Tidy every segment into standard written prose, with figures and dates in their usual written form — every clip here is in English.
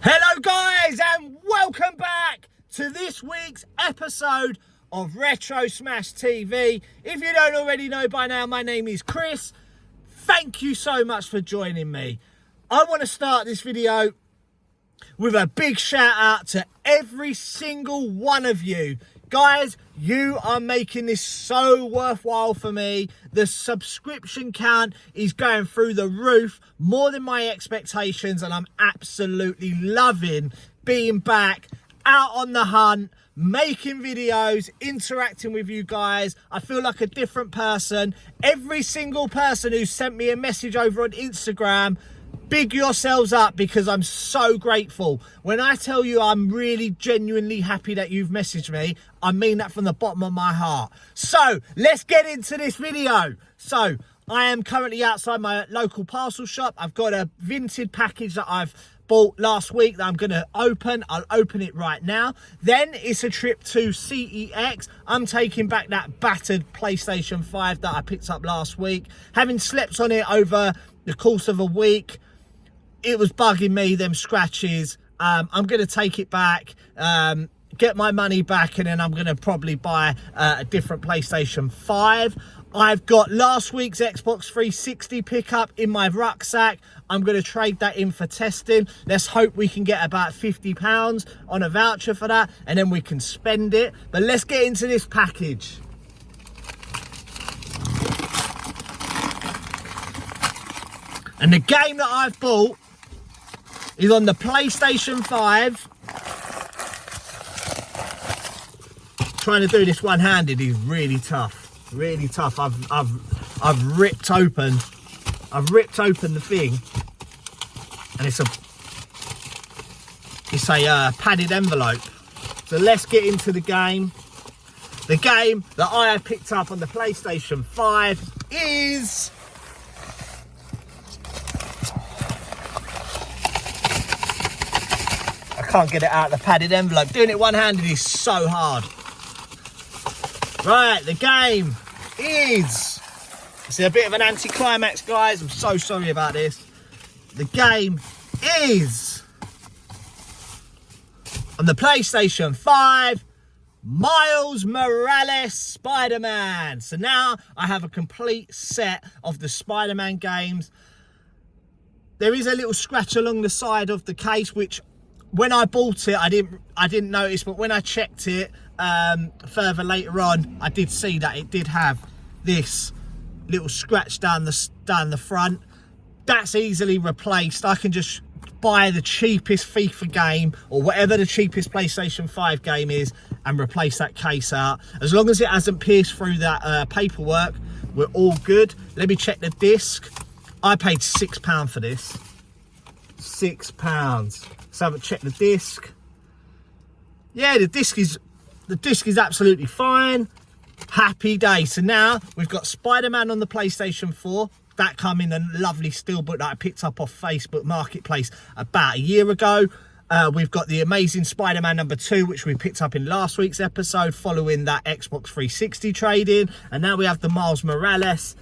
Hello guys and welcome back to this week's episode of Retro Smash TV. If you don't already know by now, my name is Chris. Thank you so much for joining me. I want to start this video with a big shout out to every single one of you. Guys, you are making this so worthwhile for me. The subscription count is going through the roof, more than my expectations, and I'm absolutely loving being back out on the hunt, making videos, interacting with you guys. I feel like a different person. Every single person who sent me a message over on Instagram, big yourselves up, because I'm so grateful. When I tell you I'm really genuinely happy that you've messaged me, I mean that from the bottom of my heart. So let's get into this video. So I am currently outside my local parcel shop. I've got a Vinted package that I've bought last week that I'm going to open. I'll open it right now. Then it's a trip to CEX. I'm taking back that battered PlayStation 5 that I picked up last week. Having slept on it over the course of a week, it was bugging me, them scratches. I'm going to take it back, get my money back, and then I'm going to probably buy a different PlayStation 5. I've got last week's Xbox 360 pickup in my rucksack. I'm going to trade that in for testing. Let's hope we can get about £50 on a voucher for that, and then we can spend it. But let's get into this package. And the game that I've bought is on the PlayStation 5. Trying to do this one-handed is really tough. Really tough. I've ripped open the thing, and it's a padded envelope. So let's get into the game. The game that I have picked up on the PlayStation 5 is can't get it out of the padded envelope. Doing it one-handed is so hard. Right, the game is... It's a bit of an anticlimax, guys. I'm so sorry about this. The game is... on the PlayStation 5, Miles Morales Spider-Man. So now I have a complete set of the Spider-Man games. There is a little scratch along the side of the case, which when I bought it, I didn't notice, but when I checked it further later on, I did see that it did have this little scratch down the front. That's easily replaced. I can just buy the cheapest FIFA game or whatever the cheapest PlayStation 5 game is and replace that case out. As long as it hasn't pierced through that paperwork, we're all good. Let me check the disc. I paid £6 for this. £6. So I haven't checked the disc. Yeah, the disc is absolutely fine. Happy day. So now we've got Spider-Man on the PlayStation 4. That come in a lovely steelbook that I picked up off Facebook Marketplace about a year ago. We've got the Amazing Spider-Man #2, which we picked up in last week's episode following that Xbox 360 trade-in. And now we have the Miles Morales.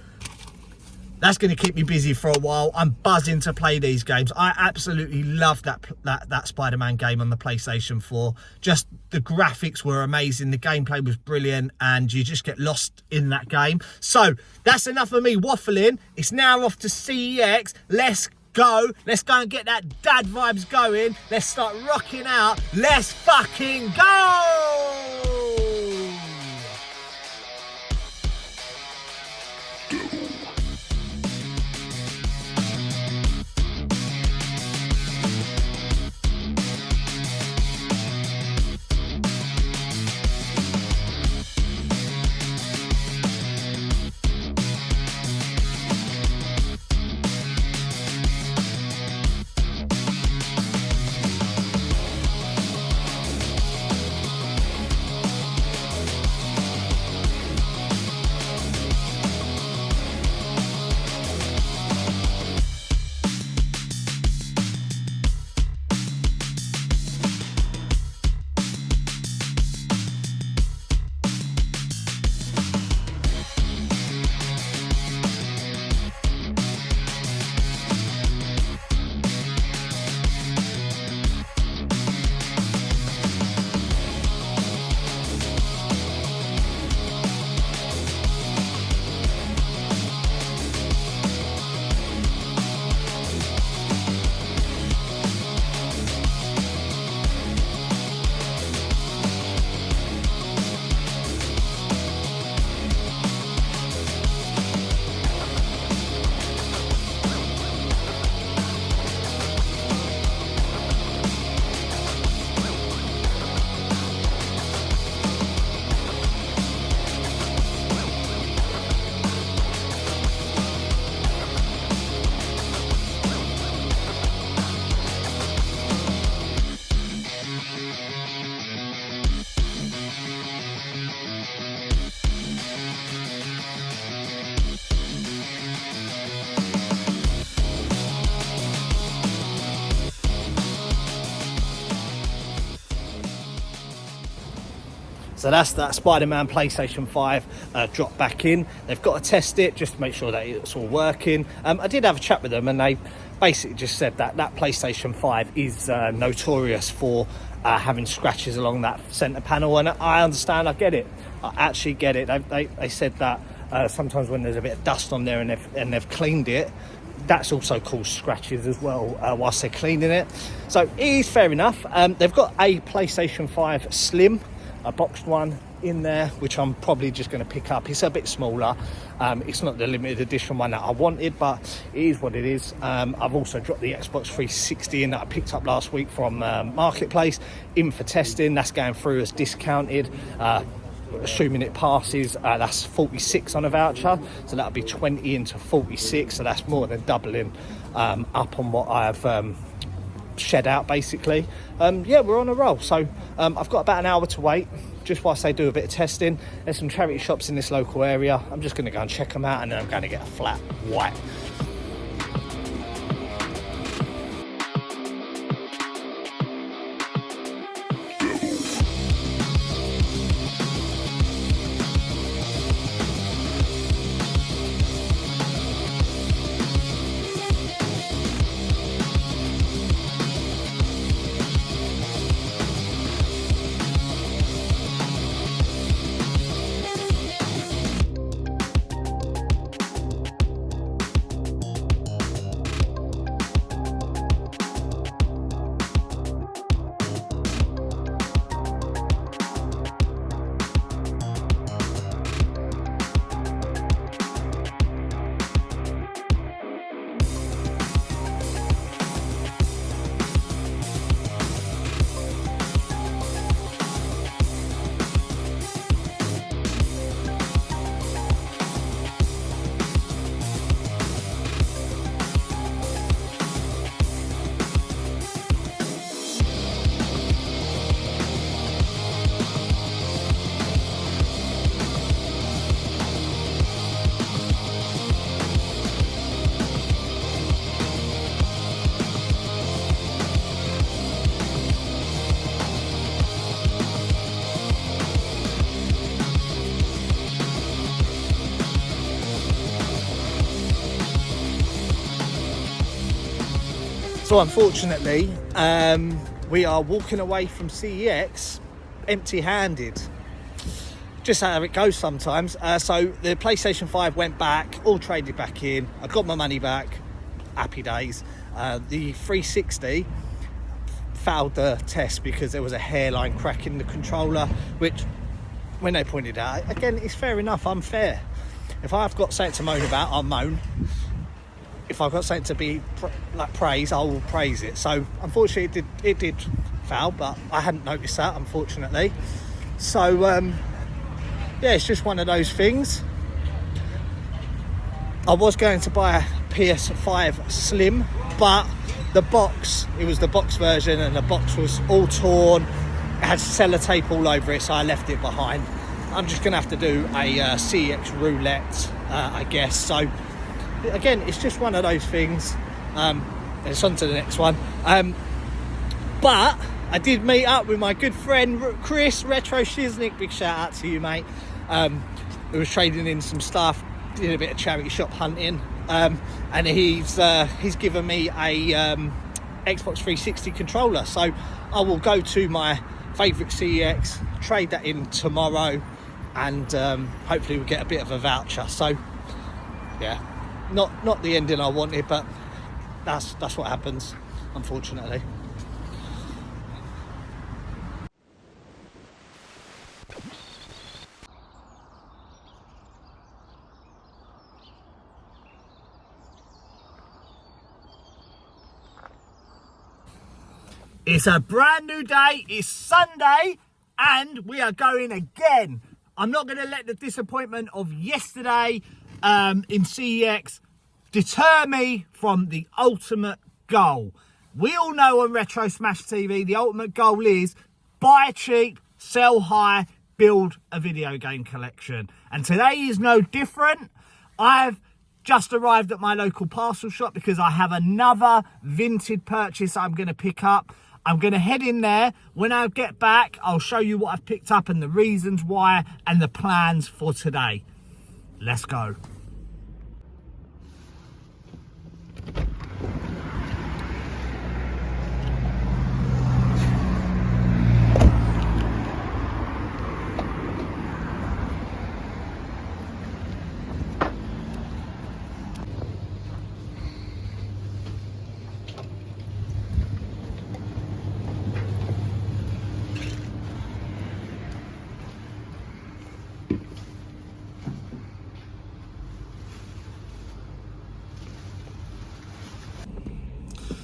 That's going to keep me busy for a while. I'm buzzing to play these games. I absolutely love that Spider-Man game on the PlayStation 4. Just the graphics were amazing. The gameplay was brilliant, and you just get lost in that game. So that's enough of me waffling. It's now off to CEX. Let's go. Let's go and get that dad vibes going. Let's start rocking out. Let's fucking go! So that's that Spider-Man PlayStation 5 dropped back in. They've got to test it just to make sure that it's all working. I did have a chat with them, and they basically just said that that PlayStation 5 is notorious for having scratches along that centre panel, and I understand, I get it. I actually get it. They said that sometimes when there's a bit of dust on there and they've cleaned it, that's also caused scratches as well whilst they're cleaning it. So it is fair enough. They've got a PlayStation 5 Slim, a boxed one in there, which I'm probably just going to pick up. It's a bit smaller. It's not the limited edition one that I wanted, but it is what it is. I've also dropped the Xbox 360 in that I picked up last week from Marketplace in for testing. That's going through as discounted. Assuming it passes, that's 46 on a voucher, so that'll be 20 into 46, so that's more than doubling up on what I've shed out, basically. Yeah, we're on a roll. So I've got about an hour to wait just whilst they do a bit of testing. There's some charity shops in this local area. I'm just going to go and check them out, and then I'm going to get a flat white. So unfortunately, we are walking away from CEX empty-handed. Just how it goes sometimes. So the PlayStation 5 went back, all traded back in. I got my money back. Happy days. The 360 failed the test because there was a hairline crack in the controller, which, when they pointed out, again, it's fair enough. I'm fair. If I've got something to moan about, I'll moan. If I've got something to be praise, I will praise it. So unfortunately it did fail, but I hadn't noticed that, unfortunately. So yeah, it's just one of those things. I was going to buy a PS5 Slim, but the box, it was the box version, and the box was all torn. It had sellotape all over it, so I left it behind. I'm just gonna have to do a CEX roulette, I guess. So again, it's just one of those things. It's on to the next one. But I did meet up with my good friend Chris, Retro Shiznik. Big shout out to you, mate. We was trading in some stuff, did a bit of charity shop hunting, and he's given me a Xbox 360 controller. So I will go to my favourite CEX, trade that in tomorrow, and hopefully we'll get a bit of a voucher. So yeah. Not the ending I wanted, but that's what happens, unfortunately. It's a brand new day, it's Sunday, and we are going again. I'm not going to let the disappointment of yesterday in CEX deter me from the ultimate goal. We all know on Retro Smash TV, the ultimate goal is buy cheap, sell high, build a video game collection. And today is no different. I've just arrived at my local parcel shop because I have another Vinted purchase I'm going to pick up. I'm going to head in there. When I get back, I'll show you what I've picked up and the reasons why and the plans for today. Let's go.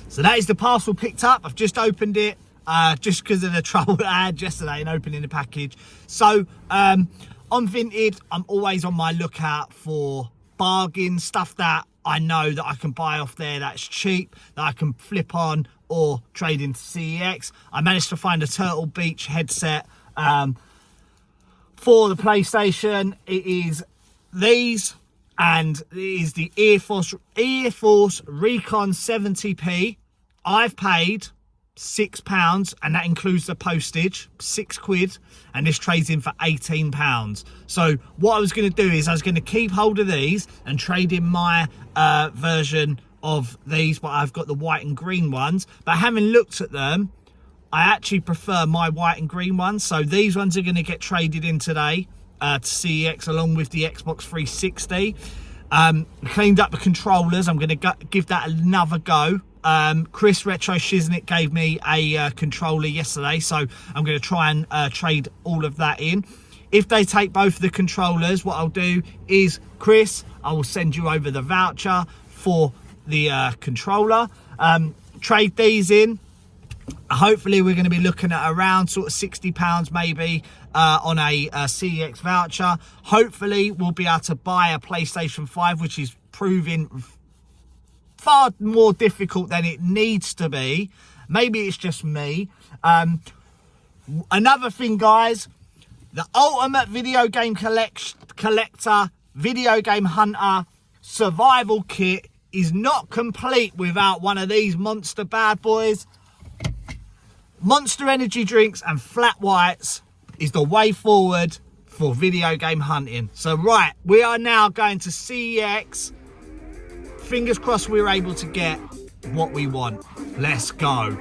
So that is the parcel picked up. I've just opened it just because of the trouble that I had yesterday in opening the package. So on Vinted, I'm always on my lookout for bargains, stuff that I know that I can buy off there that's cheap, that I can flip on or trade into CEX. I managed to find a Turtle Beach headset for the PlayStation. It is these, and it is the Air Force Recon 70p. I've paid £6, and that includes the postage, £6, and this trades in for £18. So what I was going to do is I was going to keep hold of these and trade in my version of these, but I've got the white and green ones. But having looked at them, I actually prefer my white and green ones. So these ones are going to get traded in today to CEX along with the Xbox 360. Cleaned up the controllers. I'm going to give that another go. Chris Retro Shiznik gave me a controller yesterday, so I'm going to try and trade all of that in. If they take both of the controllers, what I'll do is, Chris, I will send you over the voucher for the controller. Trade these in. Hopefully we're going to be looking at around sort of £60 maybe on a CEX voucher. Hopefully we'll be able to buy a PlayStation 5, which is proving far more difficult than it needs to be. Maybe it's just me. Another thing, guys, the ultimate video game collector, video game hunter survival kit is not complete without one of these monster bad boys. Monster energy drinks and flat whites is the way forward for video game hunting. So right, we are now going to CEX. Fingers crossed we're able to get what we want. Let's go.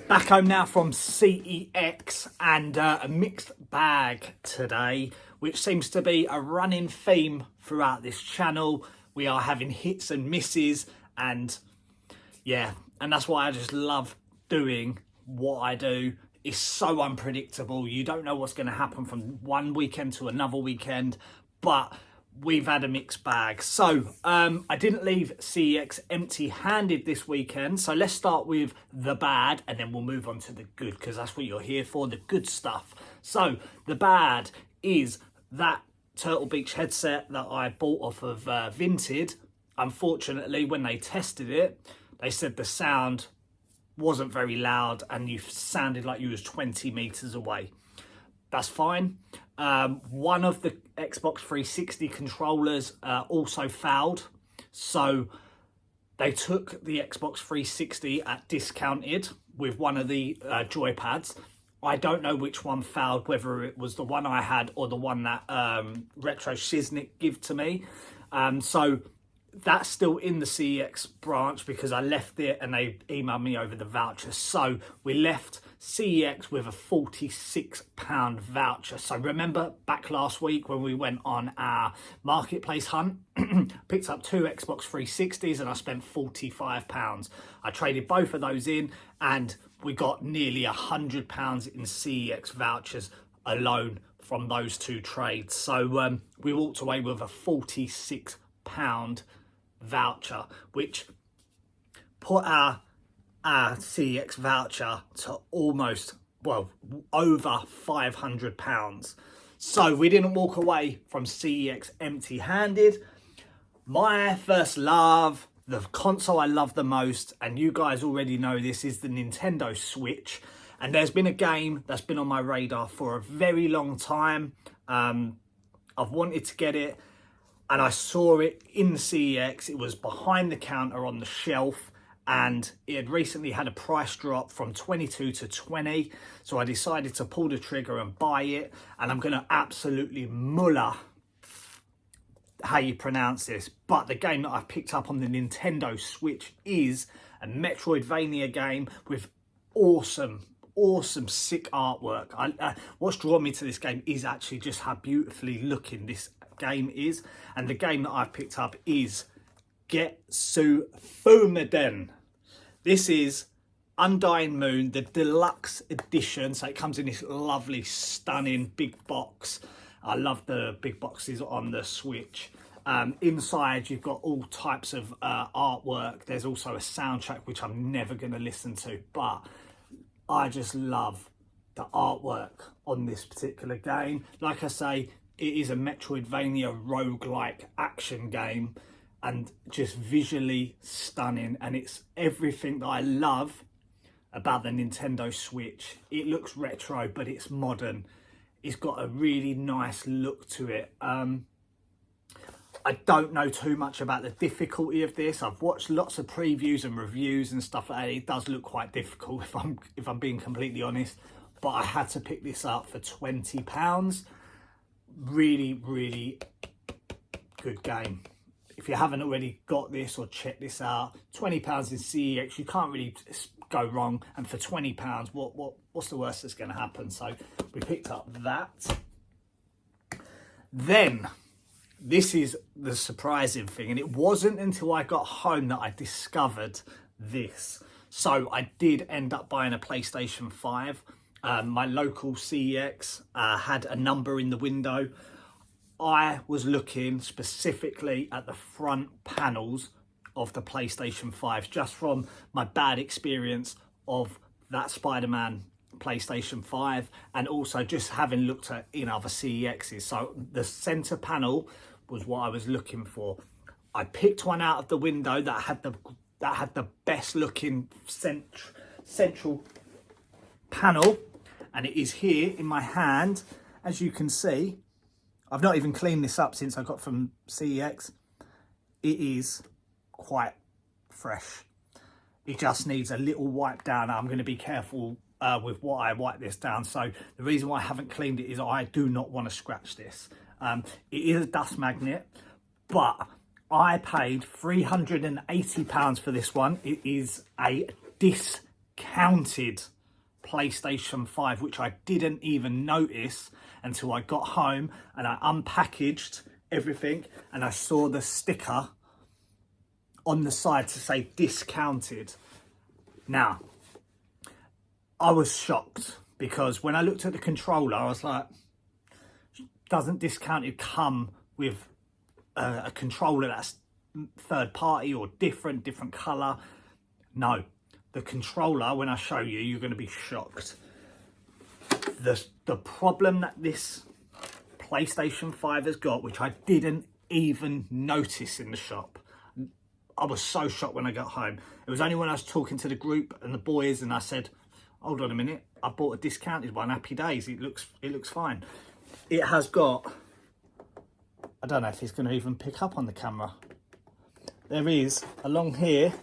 Back home now from CEX, and a mixed bag today, which seems to be a running theme throughout this channel. We are having hits and misses, and yeah, and that's why I just love doing what I do. It's so unpredictable. You don't know what's going to happen from one weekend to another weekend, but we've had a mixed bag. So I didn't leave CEX empty-handed this weekend. So let's start with the bad and then we'll move on to the good, because that's what you're here for, the good stuff. So the bad is that Turtle Beach headset that I bought off of Vinted. Unfortunately, when they tested it, they said the sound wasn't very loud and you sounded like you was 20 meters away. That's fine. One of the Xbox 360 controllers also fouled. So they took the Xbox 360 at discounted with one of the joypads. I don't know which one fouled, whether it was the one I had or the one that Retro Shiznik gave to me. So that's still in the CEX branch because I left it and they emailed me over the voucher. So we left CEX with a £46 voucher. So remember back last week when we went on our marketplace hunt, picked up 2 Xbox 360s and I spent £45. I traded both of those in and we got nearly £100 in CEX vouchers alone from those 2 trades. So we walked away with a £46 voucher, which put our CEX voucher to almost, well, over £500. So we didn't walk away from CEX empty-handed. My first love, the console I love the most, and you guys already know this, is the Nintendo Switch. And there's been a game that's been on my radar for a very long time. I've wanted to get it. And I saw it in the CEX. It was behind the counter on the shelf and it had recently had a price drop from 22 to 20. So I decided to pull the trigger and buy it. And I'm going to absolutely mullah how you pronounce this. But the game that I've picked up on the Nintendo Switch is a Metroidvania game with awesome sick artwork. What's drawn me to this game is actually just how beautifully looking this game is, and the game that I've picked up is Getsu Fumiden. This is Undying Moon, the deluxe edition, so it comes in this lovely stunning big box. I love the big boxes on the Switch. Inside you've got all types of artwork. There's also a soundtrack which I'm never going to listen to, but I just love the artwork on this particular game. Like I say, it is a Metroidvania roguelike action game and just visually stunning. And it's everything that I love about the Nintendo Switch. It looks retro, but it's modern. It's got a really nice look to it. I don't know too much about the difficulty of this. I've watched lots of previews and reviews and stuff like that. It does look quite difficult if I'm being completely honest. But I had to pick this up for £20. Really good game. If you haven't already got this or checked this out, £20 in CEX, you can't really go wrong. And for £20, what's the worst that's going to happen? So we picked up that. Then this is the surprising thing, and it wasn't until I got home that I discovered this. So I did end up buying a PlayStation 5. My local CEX had a number in the window. I was looking specifically at the front panels of the PlayStation 5, just from my bad experience of that Spider-Man PlayStation 5, and also just having looked at in other CEXs. So the center panel was what I was looking for. I picked one out of the window that had the best looking central panel, and it is here in my hand. As you can see, I've not even cleaned this up since I got from CEX. It is quite fresh. It just needs a little wipe down. I'm going to be careful with what I wipe this down. So the reason why I haven't cleaned it is I do not want to scratch this. It is a dust magnet, but I paid £380 for this one. It is a discounted PlayStation 5, which I didn't even notice until I got home and I unpackaged everything and I saw the sticker on the side to say discounted. Now, I was shocked because when I looked at the controller, I was like, doesn't discounted come with a controller that's third party or different color? No. The controller, when I show you, you're going to be shocked. The problem that this PlayStation 5 has got, which I didn't even notice in the shop, I was so shocked when I got home. It was only when I was talking to the group and the boys and I said, hold on a minute, I bought a discounted one, happy days, it looks fine. It has got, I don't know if it's going to even pick up on the camera. There is, along here,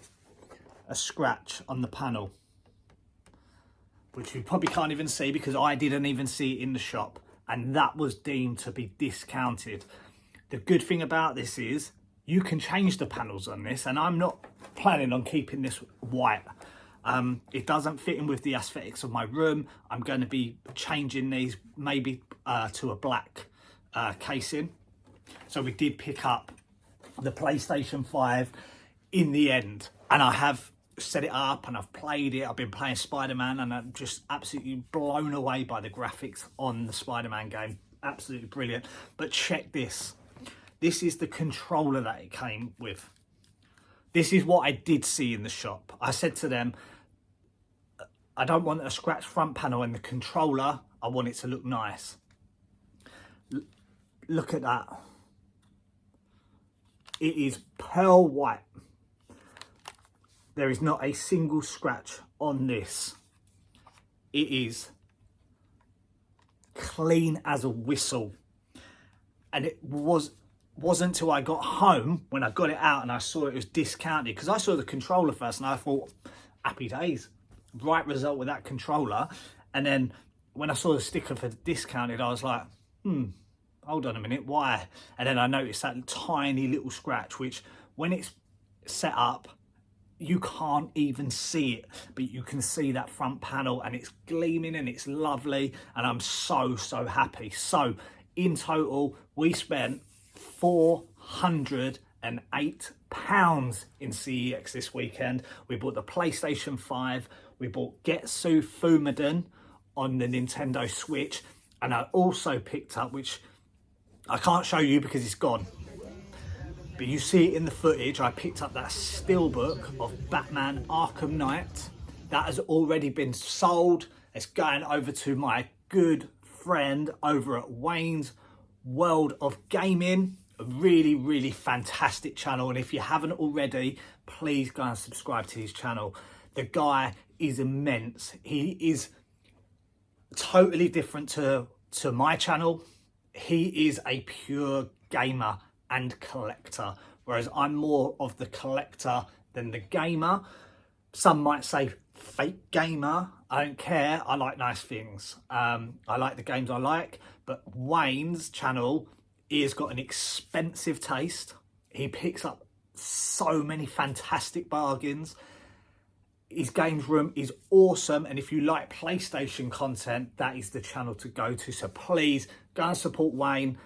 a scratch on the panel, which you probably can't even see because I didn't even see it in the shop. And that was deemed to be discounted. The good thing about this is you can change the panels on this, and I'm not planning on keeping this white. It doesn't fit in with the aesthetics of my room. I'm going to be changing these maybe to a black casing. So we did pick up the PlayStation 5 in the end, and I have set it up and I've played it. I've been playing Spider-Man and I'm just absolutely blown away by the graphics on the Spider-Man game. Absolutely brilliant. But check this. This is the controller that it came with. This is what I did see in the shop. I said to them, I don't want a scratch front panel and the controller, I want it to look nice. Look at that. It is pearl white. There is not a single scratch on this. It is clean as a whistle. And it wasn't until I got home when I got it out and I saw it was discounted, because I saw the controller first and I thought, happy days, right result with that controller. And then when I saw the sticker for discounted, I was like, hold on a minute, why? And then I noticed that tiny little scratch, which when it's set up, you can't even see it, but you can see that front panel and it's gleaming and it's lovely, and I'm so happy. So in total, we spent £408 in CEX this weekend. We bought the PlayStation 5, we bought Getsu Fumaden on the Nintendo Switch, and I also picked up, which I can't show you because it's gone, but you see it in the footage, I picked up that steelbook of Batman Arkham Knight. That has already been sold. It's going over to my good friend over at Wayne's World of Gaming. A really fantastic channel. And if you haven't already, please go and subscribe to his channel. The guy is immense. He is totally different to my channel. He is a pure gamer and collector, whereas I'm more of the collector than the gamer. Some might say fake gamer. I don't care. I like nice things. I like the games I like, but Wayne's channel, he has got an expensive taste. He picks up so many fantastic bargains. His games room is awesome, and if you like PlayStation content, that is the channel to go to. So please go and support Wayne.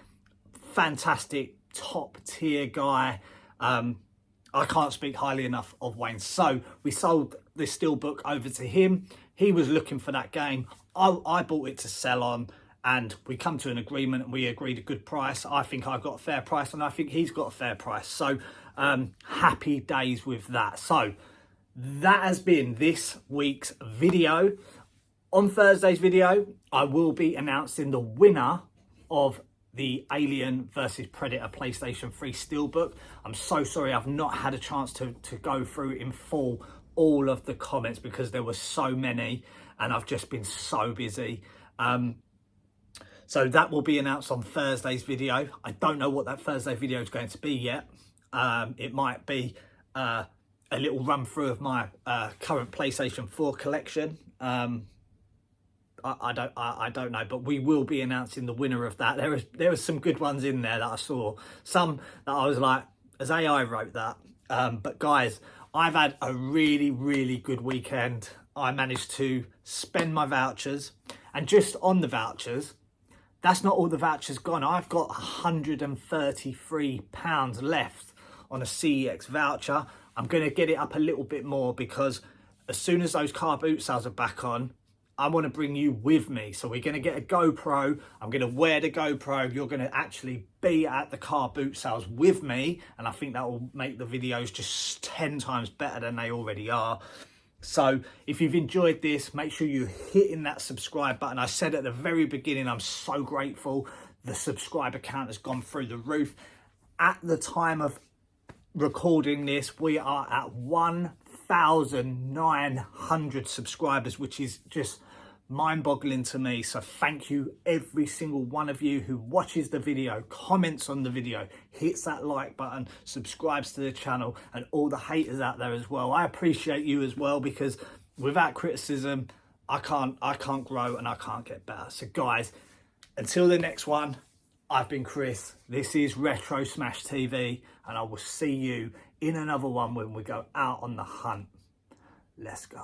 Fantastic, top tier guy. I can't speak highly enough of Wayne. So we sold this steelbook over to him. He was looking for that game. I bought it to sell on, and we come to an agreement and we agreed a good price. I think I got a fair price and I think he's got a fair price. So happy days with that. So that has been this week's video. On Thursday's video, I will be announcing the winner of the Alien vs Predator PlayStation 3 Steelbook. I'm so sorry I've not had a chance to go through in full all of the comments because there were so many and I've just been so busy. So that will be announced on Thursday's video. I don't know what that Thursday video is going to be yet. It might be a little run through of my current PlayStation 4 collection. I don't know, but we will be announcing the winner of that. There are some good ones in there that I saw. Some that I was like, as AI wrote that. But guys, I've had a really good weekend. I managed to spend my vouchers, and just on the vouchers, that's not all the vouchers gone. I've got £133 left on a CEX voucher. I'm going to get it up a little bit more because as soon as those car boot sales are back on, I want to bring you with me. So we're going to get a GoPro. I'm going to wear the GoPro. You're going to actually be at the car boot sales with me. And I think that will make the videos just 10 times better than they already are. So if you've enjoyed this, make sure you're hitting that subscribe button. I said at the very beginning, I'm so grateful. The subscriber count has gone through the roof. At the time of recording this, we are at 1,900 subscribers, which is just mind-boggling to me. So thank you, every single one of you who watches the video, comments on the video, hits that like button, subscribes to the channel, and all the haters out there as well. I appreciate you as well, because without criticism, I can't grow and I can't get better. So guys, until the next one, I've been Chris. This is Retro Smash TV, and I will see you in another one when we go out on the hunt. Let's go.